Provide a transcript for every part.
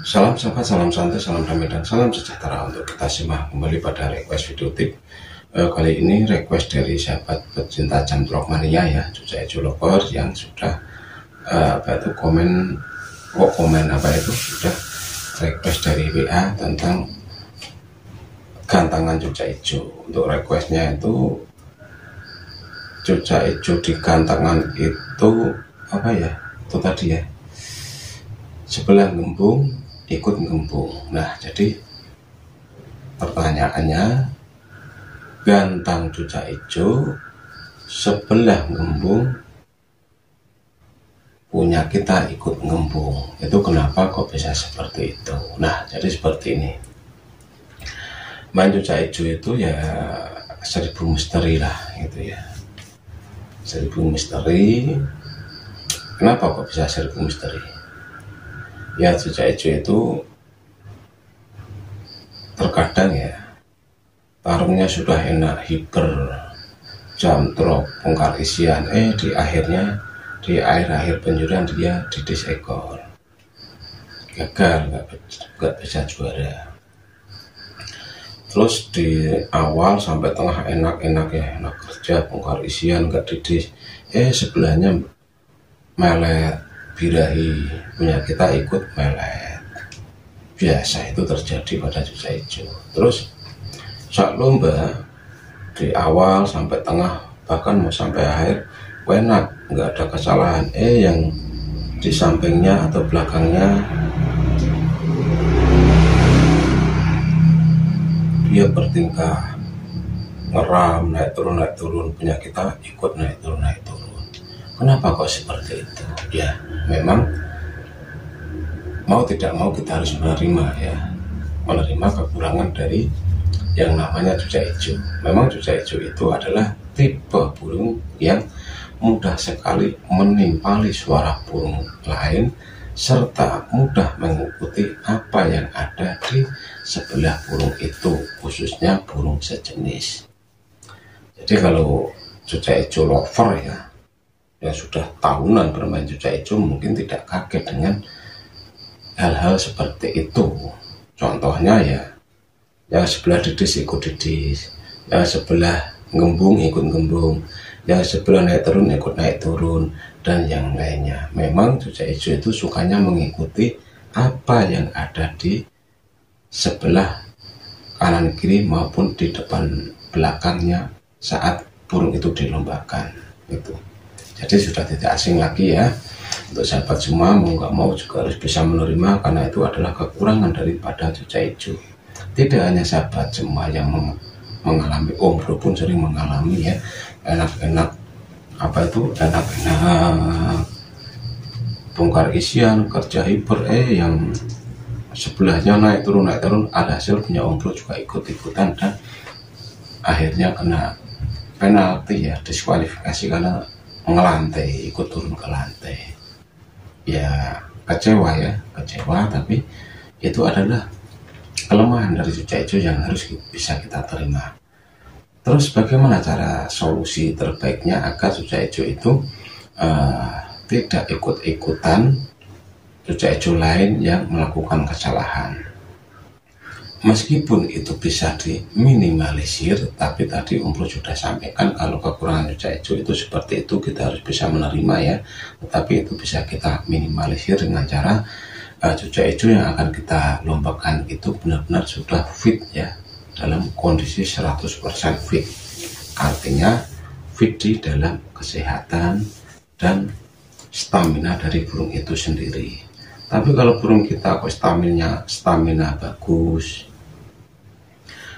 Salam sahabat, salam santai, salam damai, dan salam sejahtera untuk kita simak kembali pada request video tip. Kali ini request dari sahabat pecinta Jamtrok Mania ya, Cuca Ijo Lover yang sudah komen sudah request dari WA tentang gantangan Cuca Ijo. Untuk requestnya itu Cuca Ijo di gantangan itu itu tadi ya, sebelah gembung ikut gembung. Nah, jadi pertanyaannya, gantang Cuca Ijo sebelah gembung punya kita ikut gembung, itu kenapa kok bisa seperti itu? Nah, jadi seperti ini, main Cuca Ijo itu ya 1000 misteri lah gitu ya, 1000 misteri. Kenapa kok bisa 1000 misteri? Ya, Cuca Ijo itu terkadang ya tarungnya sudah enak, hiper, jamtrok, bongkar isian, di akhir penjurian dia didis ekor, gagal, nggak bisa juara. Terus di awal sampai tengah enak ya, enak kerja, bongkar isian, nggak didis, sebelahnya melet, birahi, punya kita ikut melet. Biasa itu terjadi pada Cuca Ijo. Terus saat lomba di awal sampai tengah, bahkan mau sampai akhir enak, nggak ada kesalahan, yang di sampingnya atau belakangnya dia bertingkah ngeram, naik turun, punya kita ikut naik turun. Kenapa kok seperti itu? Ya, memang mau tidak mau kita harus menerima kekurangan dari yang namanya Cuca Ijo. Memang Cuca Ijo itu adalah tipe burung yang mudah sekali menimpali suara burung lain serta mudah mengikuti apa yang ada di sebelah burung itu, khususnya burung sejenis. Jadi kalau Cuca Ijo lover ya, yang sudah tahunan bermain Cuca Ijo mungkin tidak kaget dengan hal-hal seperti itu. Contohnya ya, yang sebelah didis ikut didis, yang sebelah gembung ikut gembung, yang sebelah naik turun ikut naik turun, dan yang lainnya. Memang Cuca Ijo itu sukanya mengikuti apa yang ada di sebelah kanan kiri maupun di depan belakangnya saat burung itu dilombakan itu. Jadi sudah tidak asing lagi ya, untuk sahabat semua mau nggak mau juga harus bisa menerima, karena itu adalah kekurangan daripada Cuca Ijo. Tidak hanya sahabat semua yang mengalami, Om Bro pun sering mengalami ya, enak bongkar isian, kerja hiper, yang sebelahnya naik turun, ada hasil punya Om Bro juga ikut-ikutan dan akhirnya kena penalti ya, diskualifikasi karena ngelantai, ikut turun ke lantai. Ya kecewa, tapi itu adalah kelemahan dari Cuca Ijo yang harus bisa kita terima. Terus bagaimana cara solusi terbaiknya agar Cuca Ijo itu tidak ikut-ikutan Cuca Ijo lain yang melakukan kesalahan? Meskipun itu bisa diminimalisir, tapi tadi Om Bro sudah sampaikan kalau kekurangan Cuca Ijo itu seperti itu, kita harus bisa menerima ya. Tetapi itu bisa kita minimalisir dengan cara Cuca Ijo yang akan kita lombakan itu benar-benar sudah fit ya, dalam kondisi 100% fit. Artinya fit di dalam kesehatan dan stamina dari burung itu sendiri. Tapi kalau burung kita kok stamina bagus,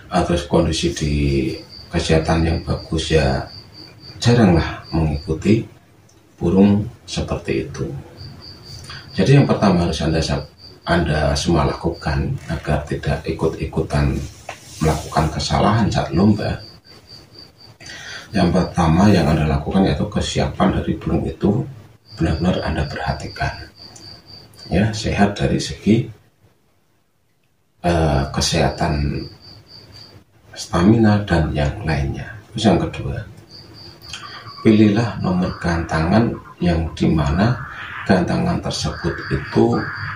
atau kondisi di kesehatan yang bagus, ya jaranglah mengikuti burung seperti itu. Jadi yang pertama harus Anda semua lakukan agar tidak ikut-ikutan melakukan kesalahan saat lomba. Yang pertama yang Anda lakukan yaitu kesiapan dari burung itu benar-benar Anda perhatikan ya, sehat dari segi kesehatan, stamina dan yang lainnya. Terus yang kedua, pilihlah nomor gantangan yang dimana gantangan tersebut itu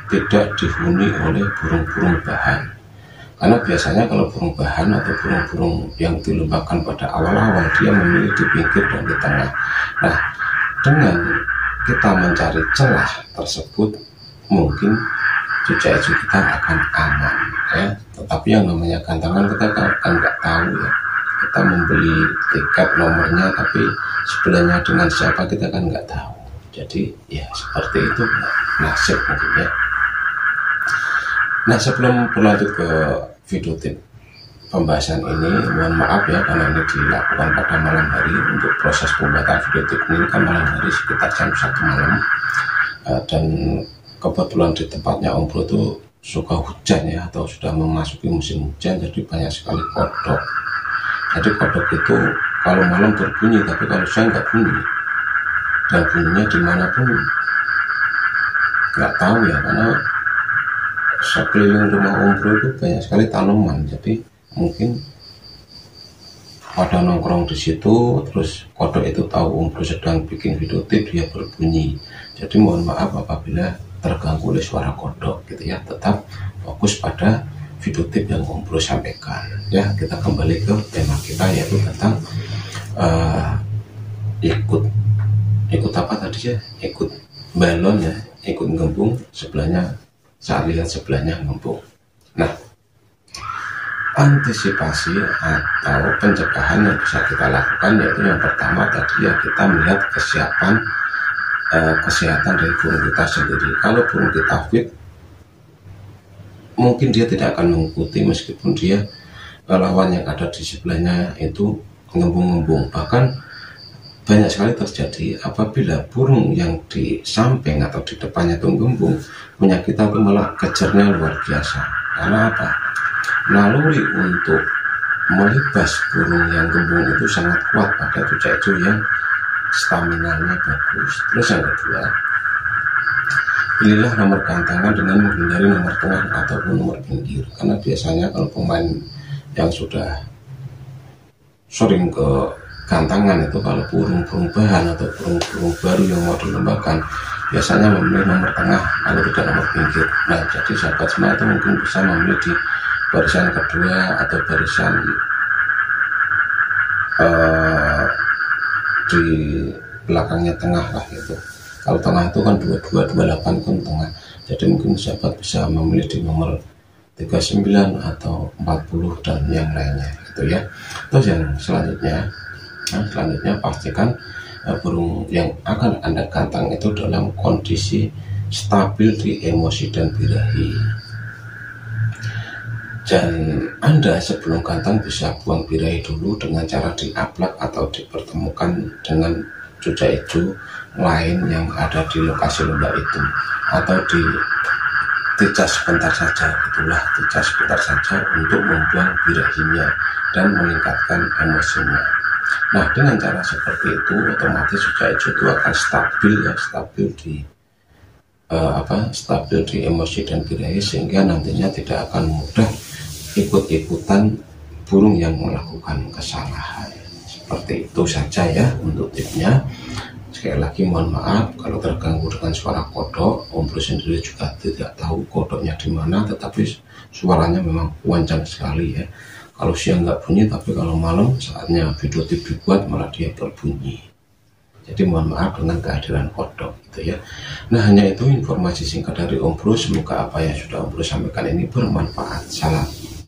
tidak dihuni oleh burung-burung bahan. Karena biasanya kalau burung bahan atau burung-burung yang dilombakan pada awal-awal, dia memilih di pinggir dan di tengah. Nah, dengan kita mencari celah tersebut, mungkin cuca-cuca kita akan aman ya. Tetapi yang namanya gantangan kita kan nggak tahu ya. Kita membeli tiket nomornya, tapi sebelahnya dengan siapa kita kan nggak tahu. Jadi ya seperti itu nasib mungkin ya. Nah, sebelum berlanjut ke video tip pembahasan ini, mohon maaf ya karena ini dilakukan pada malam hari. Untuk proses pembuatan video tip ini kan malam hari sekitar jam 1 malam, dan kebetulan di tempatnya Om Bro itu suka hujan ya, atau sudah memasuki musim hujan, jadi banyak sekali kodok. Jadi kodok itu kalau malam berbunyi, tapi kalau siang nggak bunyi, dan bunyinya dimanapun nggak tahu ya, karena sekeliling rumah Om Bro itu banyak sekali tanaman. Jadi mungkin pada nongkrong di situ, terus kodok itu tahu Om Bro sedang bikin video tip, dia berbunyi. Jadi mohon maaf apabila terganggu oleh suara kodok gitu ya. Tetap fokus pada video tip yang Om Bro sampaikan ya. Kita kembali ke tema kita, yaitu tentang ikut apa tadi ya, ikut balon ya, ikut ngembung sebelahnya, saat lihat sebelahnya ngembung. Nah, antisipasi atau pencegahan yang bisa kita lakukan, yaitu yang pertama tadi ya, kita melihat kesiapan kesehatan dari burung kita sendiri. Kalau burung kita fit, mungkin dia tidak akan mengikuti meskipun dia lawan yang ada di sebelahnya itu ngembung-ngembung. Bahkan banyak sekali terjadi apabila burung yang di samping atau di depannya itu ngembung, punya kita itu malah kejarnya luar biasa. Karena apa? Naluri untuk melibas burung yang gembung itu sangat kuat pada cuca-cuca yang stamina-nya bagus. Terus yang kedua, pilihlah nomor gantangan dengan menghindari nomor tengah ataupun nomor pinggir. Karena biasanya kalau pemain yang sudah sering ke gantangan itu, kalau burung-burung bahan atau burung-burung baru yang mau dilombakan, biasanya memilih nomor tengah, kalau tidak nomor pinggir. Nah, jadi sahabat semua itu mungkin bisa memilih di barisan kedua atau barisan di belakangnya tengah lah gitu. Kalau tengah itu kan 2228 kan tengah. Jadi mungkin sahabat bisa memilih di nomor 39 atau 40 dan yang lainnya gitu ya. Terus yang selanjutnya, pastikan burung yang akan Anda gantang itu dalam kondisi stabil di emosi dan birahi. Dan Anda sebelum gantang bisa buang birahi dulu dengan cara diaplak atau dipertemukan dengan cuca hijau lain yang ada di lokasi lomba itu, atau dicas sebentar saja, itulah dicas sebentar saja untuk membuang birahinya dan meningkatkan emosinya. Nah, dengan cara seperti itu otomatis cuca hijau itu akan stabil ya, stabil di emosi dan birahi, sehingga nantinya tidak akan mudah ikut-ikutan burung yang melakukan kesalahan. Seperti itu saja ya untuk tipnya. Sekali lagi mohon maaf kalau terganggu dengan suara kodok. Om Bro sendiri juga tidak tahu kodoknya di mana, tetapi suaranya memang panjang sekali ya. Kalau siang nggak bunyi, tapi kalau malam saatnya video tip dibuat malah dia berbunyi. Jadi mohon maaf dengan kehadiran kodok gitu ya. Nah, hanya itu informasi singkat dari Om Bro. Semoga apa yang sudah Om Bro sampaikan ini bermanfaat. Salam.